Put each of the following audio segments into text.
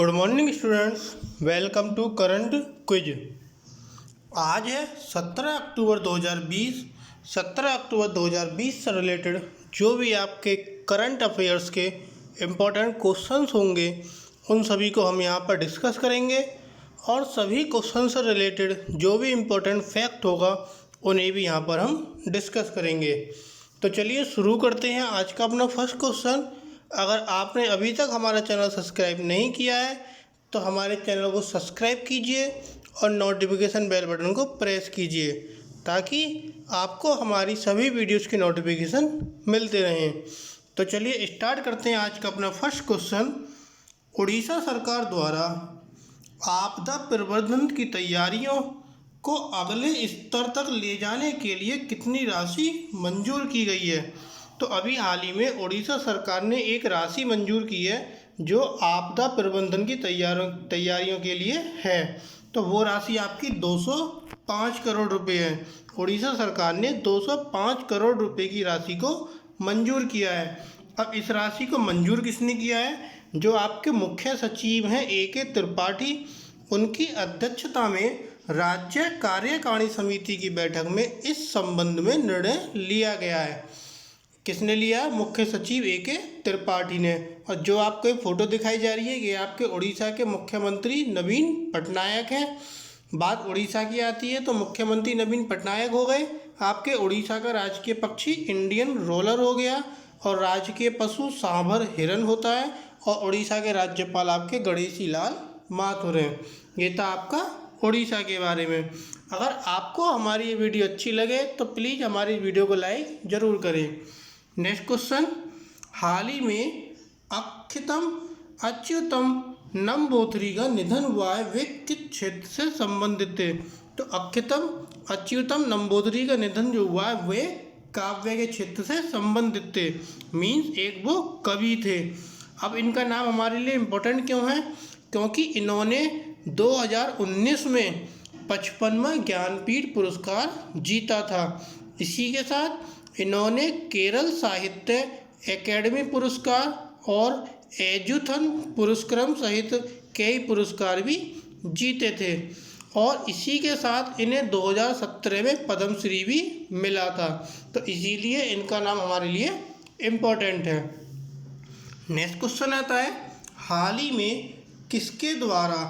Good morning students, welcome to current quiz. आज है 17 अक्टूबर 2020। 17 अक्टूबर 2020 से रिलेटेड जो भी आपके करंट अफेयर्स के इम्पोर्टेंट क्वेश्चंस होंगे उन सभी को हम यहाँ पर डिस्कस करेंगे और सभी क्वेश्चन से रिलेटेड जो भी इम्पोर्टेंट फैक्ट होगा उन्हें भी यहाँ पर हम डिस्कस करेंगे। तो चलिए शुरू करते हैं आज का अपना फर्स्ट क्वेश्चन। अगर आपने अभी तक हमारा चैनल सब्सक्राइब नहीं किया है तो हमारे चैनल को सब्सक्राइब कीजिए और नोटिफिकेशन बेल बटन को प्रेस कीजिए ताकि आपको हमारी सभी वीडियोस की नोटिफिकेशन मिलते रहें। तो चलिए स्टार्ट करते हैं आज का अपना फर्स्ट क्वेश्चन। उड़ीसा सरकार द्वारा आपदा प्रबंधन की तैयारियों को अगले स्तर तक ले जाने के लिए कितनी राशि मंजूर की गई है? तो अभी हाल ही में उड़ीसा सरकार ने एक राशि मंजूर की है जो आपदा प्रबंधन की तैयारियों के लिए है। तो वो राशि आपकी 205 करोड़ रुपए है। उड़ीसा सरकार ने 205 करोड़ रुपए की राशि को मंजूर किया है। अब इस राशि को मंजूर किसने किया है? जो आपके मुख्य सचिव हैं A.K. त्रिपाठी, उनकी अध्यक्षता में राज्य कार्यकारिणी समिति की बैठक में इस संबंध में निर्णय लिया गया है। किसने लिया? मुख्य सचिव A.K. त्रिपाठी ने। और जो आपको एक फ़ोटो दिखाई जा रही है ये आपके उड़ीसा के मुख्यमंत्री नवीन पटनायक हैं। बात उड़ीसा की आती है तो मुख्यमंत्री नवीन पटनायक हो गए। आपके उड़ीसा का राजकीय पक्षी इंडियन रोलर हो गया और राजकीय पशु सांभर हिरन होता है और उड़ीसा के राज्यपाल आपके गणेशी लाल माथुर हैं। ये था आपका उड़ीसा के बारे में। अगर आपको हमारी ये वीडियो अच्छी लगे तो प्लीज़ हमारी वीडियो को लाइक ज़रूर करें। नेक्स्ट क्वेश्चन, हाल ही में अच्युतम नंबूदरी का निधन हुआ है, वे किस क्षेत्र से संबंधित थे? तो अच्युतम नंबूदरी का निधन जो हुआ है वे काव्य के क्षेत्र से संबंधित थे। मीन्स एक वो कवि थे। अब इनका नाम हमारे लिए इम्पोर्टेंट क्यों है? क्योंकि इन्होंने 2019 में 55वां ज्ञानपीठ पुरस्कार जीता था। इसी के साथ इन्होंने केरल साहित्य एकेडमी पुरस्कार और एजुथन पुरस्क्रम सहित कई पुरस्कार भी जीते थे और इसी के साथ इन्हें 2017 में पद्मश्री भी मिला था। तो इसीलिए इनका नाम हमारे लिए इम्पोर्टेंट है। नेक्स्ट क्वेश्चन आता है, हाल ही में किसके द्वारा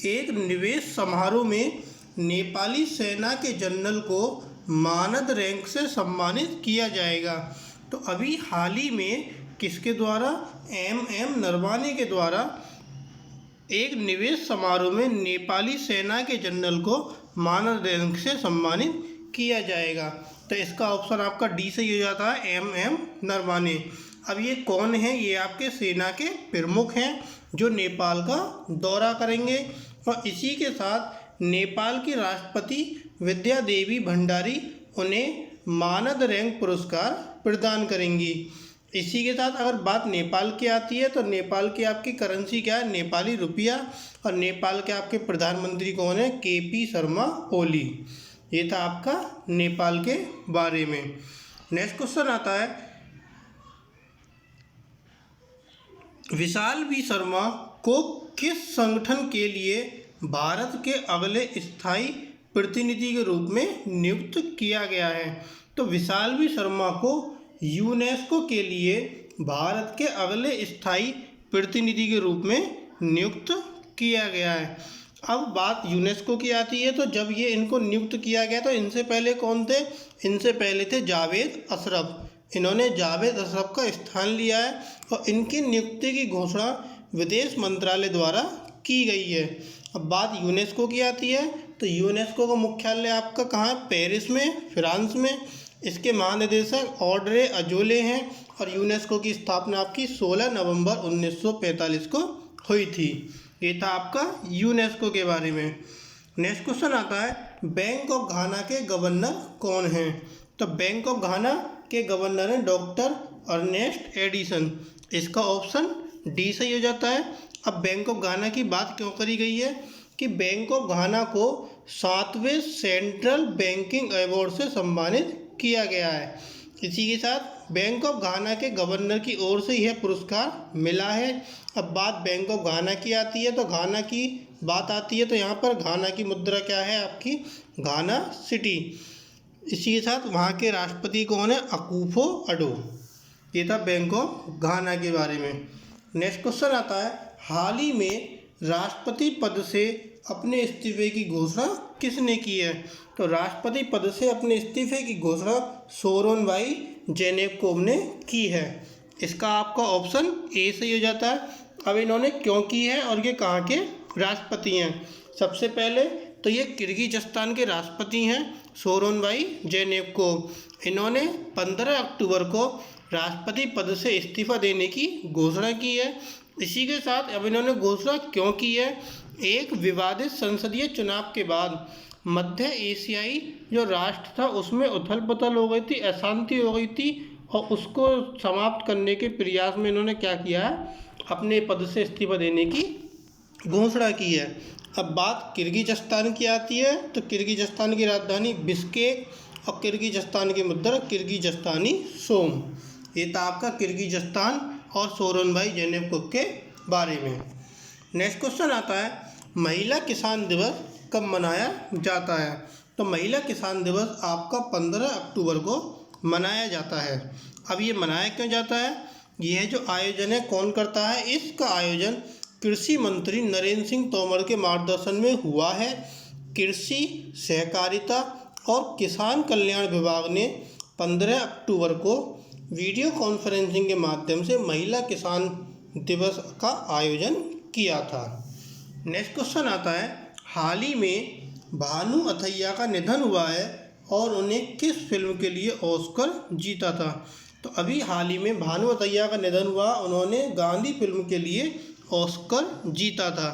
एक निवेश समारोह में नेपाली सेना के जनरल को मानद रैंक से सम्मानित किया जाएगा? तो अभी हाल ही में किसके द्वारा? M.M. नरवाने के द्वारा एक निवेश समारोह में नेपाली सेना के जनरल को मानद रैंक से सम्मानित किया जाएगा। तो इसका ऑप्शन आपका डी सही हो जाता है, M.M. नरवाने। अब ये कौन है? ये आपके सेना के प्रमुख हैं जो नेपाल का दौरा करेंगे और इसी के साथ नेपाल की राष्ट्रपति विद्या देवी भंडारी उन्हें मानद रैंक पुरस्कार प्रदान करेंगी। इसी के साथ अगर बात नेपाल की आती है तो नेपाल की आपकी करेंसी क्या है? नेपाली रुपया। और नेपाल के आपके प्रधानमंत्री कौन है? K.P. शर्मा ओली। ये था आपका नेपाल के बारे में। नेक्स्ट क्वेश्चन आता है, विशाल बी शर्मा को किस संगठन के लिए भारत के अगले स्थायी प्रतिनिधि के रूप में नियुक्त किया गया है? तो विशाल बी शर्मा को यूनेस्को के लिए भारत के अगले स्थायी प्रतिनिधि के रूप में नियुक्त किया गया है। अब बात यूनेस्को की आती है तो जब ये इनको नियुक्त किया गया तो इनसे पहले कौन थे? इनसे पहले थे जावेद अशरफ। इन्होंने जावेद अशरफ का स्थान लिया है और इनकी नियुक्ति की घोषणा विदेश मंत्रालय द्वारा की गई है। अब बात यूनेस्को की आती है तो यूनेस्को का मुख्यालय आपका कहाँ है? पेरिस में, फ्रांस में। इसके महानिदेशक ऑड्रे अजोले हैं और यूनेस्को की स्थापना आपकी 16 नवंबर 1945 को हुई थी। ये था आपका यूनेस्को के बारे में। नेक्स्ट क्वेश्चन आता है, बैंक ऑफ घाना के गवर्नर कौन हैं? तो बैंक ऑफ घाना के गवर्नर हैं डॉक्टर अर्नेस्ट एडिसन। इसका ऑप्शन डी सही हो जाता है। अब बैंक ऑफ घाना की बात क्यों करी गई है कि बैंक ऑफ घाना को 7वें सेंट्रल बैंकिंग अवार्ड से सम्मानित किया गया है। इसी के साथ बैंक ऑफ घाना के गवर्नर की ओर से यह पुरस्कार मिला है। अब बात बैंक ऑफ घाना की आती है तो घाना की बात आती है तो यहाँ पर घाना की मुद्रा क्या है आपकी, घाना सिटी। इसी के साथ वहाँ के राष्ट्रपति कौन है, अकुफो अडो। ये था बैंक ऑफ घाना के बारे में। नेक्स्ट क्वेश्चन आता है, हाल ही में राष्ट्रपति पद से अपने इस्तीफे की घोषणा किसने की है? तो राष्ट्रपति पद से अपने इस्तीफे की घोषणा सोरोनबाई जेनेबकोव ने की है। इसका आपका ऑप्शन ए सही हो जाता है। अब इन्होंने क्यों की है और ये कहाँ के राष्ट्रपति हैं? सबसे पहले तो ये किर्गिज़स्तान के राष्ट्रपति हैं सोरोनबाई जेनेबकोव। इन्होंने 15 अक्टूबर को राष्ट्रपति पद से इस्तीफा देने की घोषणा की है। इसी के साथ अब इन्होंने घोषणा क्यों की है, एक विवादित संसदीय चुनाव के बाद मध्य एशियाई जो राष्ट्र था उसमें उथल पुथल हो गई थी, अशांति हो गई थी और उसको समाप्त करने के प्रयास में इन्होंने क्या किया है, अपने पद से इस्तीफा देने की घोषणा की है। अब बात किर्गिज़स्तान की आती है तो किर्गिज़स्तान की राजधानी बिश्केक और किर्गिज़स्तान की मुद्रा किर्गिज़स्तानी सोम। ये था आपका किर्गिज़स्तान और सोरोनबाई जेनेबकोव के बारे में। नेक्स्ट क्वेश्चन आता है, महिला किसान दिवस कब मनाया जाता है? तो महिला किसान दिवस आपका 15 अक्टूबर को मनाया जाता है। अब ये मनाया क्यों जाता है, यह जो आयोजन है कौन करता है? इसका आयोजन कृषि मंत्री नरेंद्र सिंह तोमर के मार्गदर्शन में हुआ है। कृषि, सहकारिता और किसान कल्याण विभाग ने 15 अक्टूबर को वीडियो कॉन्फ्रेंसिंग के माध्यम से महिला किसान दिवस का आयोजन किया था। नेक्स्ट क्वेश्चन आता है, हाल ही में भानु अथैया का निधन हुआ है और उन्हें किस फिल्म के लिए ऑस्कर जीता था? तो अभी हाल ही में भानु अथैया का निधन हुआ, उन्होंने गांधी फिल्म के लिए ऑस्कर जीता था।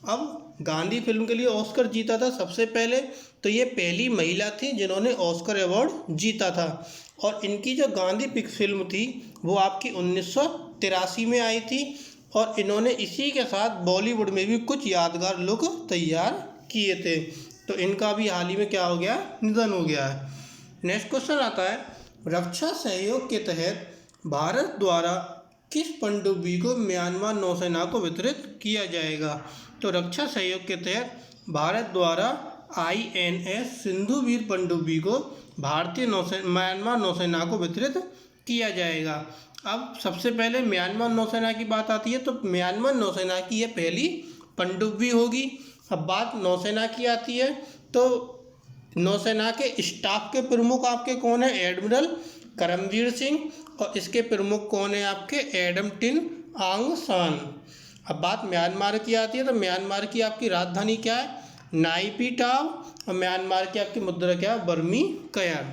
अब गांधी फिल्म के लिए ऑस्कर जीता था, सबसे पहले तो ये पहली महिला थी जिन्होंने ऑस्कर अवार्ड जीता था और इनकी जो गांधी फिल्म थी वो आपकी 1983 में आई थी और इन्होंने इसी के साथ बॉलीवुड में भी कुछ यादगार लुक तैयार किए थे। तो इनका भी हाल ही में क्या हो गया, निधन हो गया है। नेक्स्ट क्वेश्चन आता है, रक्षा सहयोग के तहत भारत द्वारा किस पनडुब्बी को म्यांमार नौसेना को वितरित किया जाएगा? तो रक्षा सहयोग के तहत भारत द्वारा INS सिंधुवीर पनडुब्बी को भारतीय म्यांमार नौसेना को वितरित किया जाएगा। अब सबसे पहले म्यांमार नौसेना की बात आती है तो म्यांमार नौसेना की यह पहली पनडुब्बी होगी। अब बात नौसेना की आती है तो नौसेना के स्टाफ के प्रमुख आपके कौन है, एडमिरल करमवीर सिंह और इसके प्रमुख कौन है आपके, एडम टिन आंग सान। अब बात म्यांमार की आती है तो म्यांमार की आपकी राजधानी क्या है, नाइपीटाव और म्यांमार की आपकी मुद्रा क्या है, बर्मी कयर।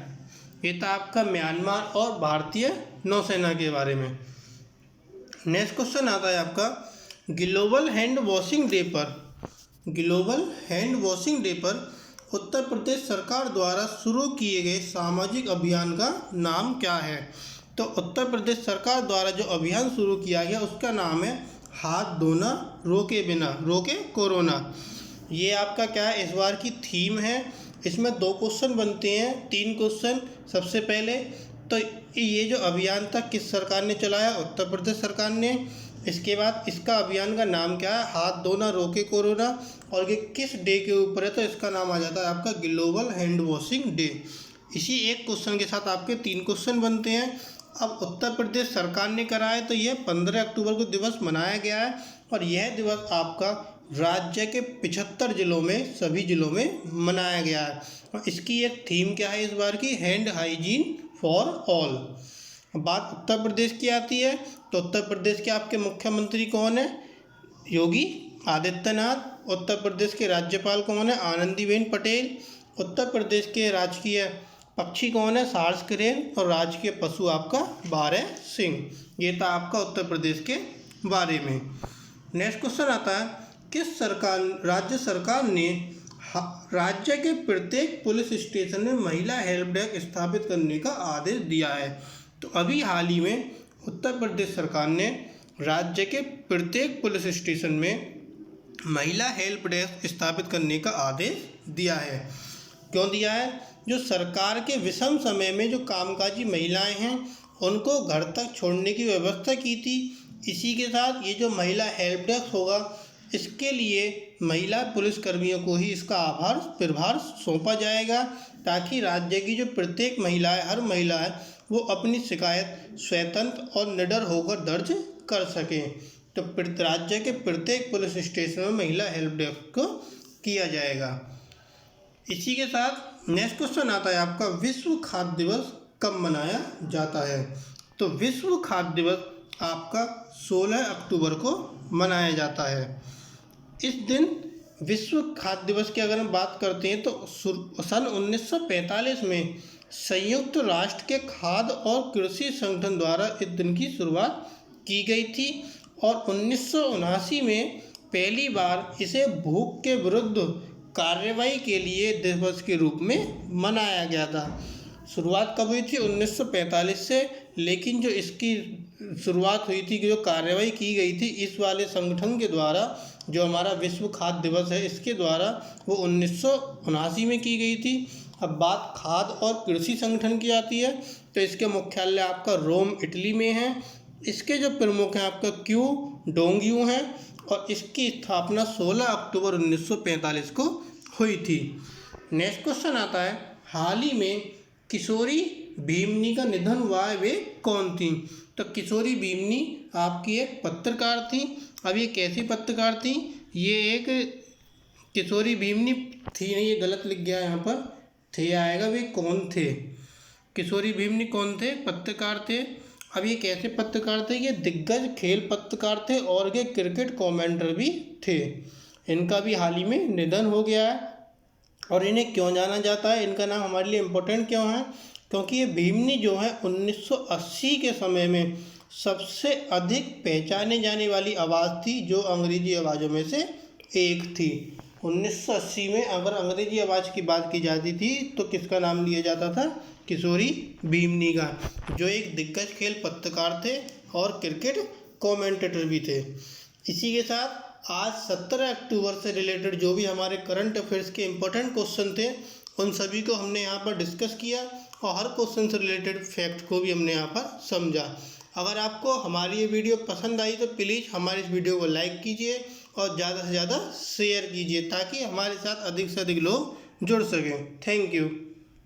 ये था आपका म्यांमार और भारतीय नौसेना के बारे में। नेक्स्ट क्वेश्चन आता है आपका, ग्लोबल हैंड वॉशिंग डे पर उत्तर प्रदेश सरकार द्वारा शुरू किए गए सामाजिक अभियान का नाम क्या है? तो उत्तर प्रदेश सरकार द्वारा जो अभियान शुरू किया गया उसका नाम है हाथ धोना रोके बिना रोके कोरोना। ये आपका क्या है, इस बार की थीम है। इसमें 2 क्वेश्चन बनते हैं, 3 क्वेश्चन। सबसे पहले तो ये जो अभियान था किस सरकार ने चलाया, उत्तर प्रदेश सरकार ने। इसके बाद इसका अभियान का नाम क्या है, हाथ धोना रोके कोरोना, और ये किस डे के ऊपर है तो इसका नाम आ जाता है आपका ग्लोबल हैंड वॉशिंग डे। इसी एक क्वेश्चन के साथ आपके 3 क्वेश्चन बनते हैं। अब उत्तर प्रदेश सरकार ने करा है तो यह 15 अक्टूबर को दिवस मनाया गया है और यह दिवस आपका राज्य के 75 जिलों में, सभी जिलों में मनाया गया है। और इसकी एक थीम क्या है इस बार की, हैंड हाइजीन फॉर ऑल। बात उत्तर प्रदेश की आती है तो उत्तर प्रदेश के आपके मुख्यमंत्री कौन है, योगी आदित्यनाथ। उत्तर प्रदेश के राज्यपाल कौन है, आनंदीबेन पटेल। उत्तर प्रदेश के राजकीय पक्षी कौन है, सार्स क्रेन। और राजकीय पशु आपका बारह सिंह। ये था आपका उत्तर प्रदेश के बारे में। नेक्स्ट क्वेश्चन आता है, किस राज्य सरकार ने राज्य के प्रत्येक पुलिस स्टेशन में महिला हेल्प डेस्क स्थापित करने का आदेश दिया है? तो अभी हाल ही में उत्तर प्रदेश सरकार ने राज्य के प्रत्येक पुलिस स्टेशन में महिला हेल्प डेस्क स्थापित करने का आदेश दिया है। क्यों दिया है, जो सरकार के विषम समय में जो कामकाजी महिलाएं हैं उनको घर तक छोड़ने की व्यवस्था की थी। इसी के साथ ये जो महिला हेल्प डेस्क होगा, इसके लिए महिला पुलिसकर्मियों को ही इसका प्रभार सौंपा जाएगा, ताकि राज्य की जो प्रत्येक महिला है, हर महिला है, वो अपनी शिकायत स्वतंत्र और निडर होकर दर्ज कर सकें। तो राज्य के प्रत्येक पुलिस स्टेशन में महिला हेल्प डेस्क को किया जाएगा। इसी के साथ नेक्स्ट क्वेश्चन आता है आपका, विश्व खाद्य दिवस कब मनाया जाता है? तो विश्व खाद्य दिवस आपका 16 अक्टूबर को मनाया जाता है। इस दिन विश्व खाद्य दिवस की अगर हम बात करते हैं तो सन 1945 में संयुक्त राष्ट्र के खाद्य और कृषि संगठन द्वारा इस दिन की शुरुआत की गई थी और 1979 में पहली बार इसे भूख के विरुद्ध कार्रवाई के लिए दिवस के रूप में मनाया गया था। शुरुआत कब हुई थी? 1945 से, लेकिन जो इसकी शुरुआत हुई थी, जो कार्रवाई की गई थी इस वाले संगठन के द्वारा, जो हमारा विश्व खाद्य दिवस है इसके द्वारा, वो 1979 में की गई थी। अब बात खाद्य और कृषि संगठन की आती है तो इसके मुख्यालय आपका रोम, इटली में है। इसके जो प्रमुख हैं आपका क्यू डोंगयू हैं और इसकी स्थापना 16 अक्टूबर 1945 को हुई थी। नेक्स्ट क्वेश्चन आता है, हाल ही में किशोरी भीमनी का निधन हुआ है, वे कौन थी? तो किशोरी भीमनी आपकी एक पत्रकार थी। अब ये कैसी पत्रकार थी? ये एक किशोरी भीमनी थी नहीं, ये गलत लिख गया यहाँ पर, थे आएगा, वे कौन थे? किशोरी भीमनी कौन थे? पत्रकार थे। अब ये कैसे पत्रकार थे? ये दिग्गज खेल पत्रकार थे और ये क्रिकेट कमेंटर भी थे। इनका भी हाल ही में निधन हो गया है। और इन्हें क्यों जाना जाता है, इनका नाम हमारे लिए इम्पोर्टेंट क्यों है? क्योंकि ये भीमनी जो है 1980 के समय में सबसे अधिक पहचाने जाने वाली आवाज़ थी, जो अंग्रेजी आवाज़ों में से एक थी। 1980 में अगर अंग्रेजी आवाज़ की बात की जाती थी तो किसका नाम लिया जाता था? किशोरी भीमनी का, जो एक दिग्गज खेल पत्रकार थे और क्रिकेट कमेंटेटर भी थे। इसी के साथ आज 17 अक्टूबर से रिलेटेड जो भी हमारे करंट अफेयर्स के इम्पोर्टेंट क्वेश्चन थे, उन सभी को हमने यहाँ पर डिस्कस किया और हर क्वेश्चन से रिलेटेड फैक्ट को भी हमने यहाँ पर समझा। अगर आपको हमारी ये वीडियो पसंद आई तो प्लीज़ हमारे इस वीडियो को लाइक कीजिए और ज़्यादा से ज़्यादा शेयर कीजिए, ताकि हमारे साथ अधिक से अधिक लोग जुड़ सकें। Thank you.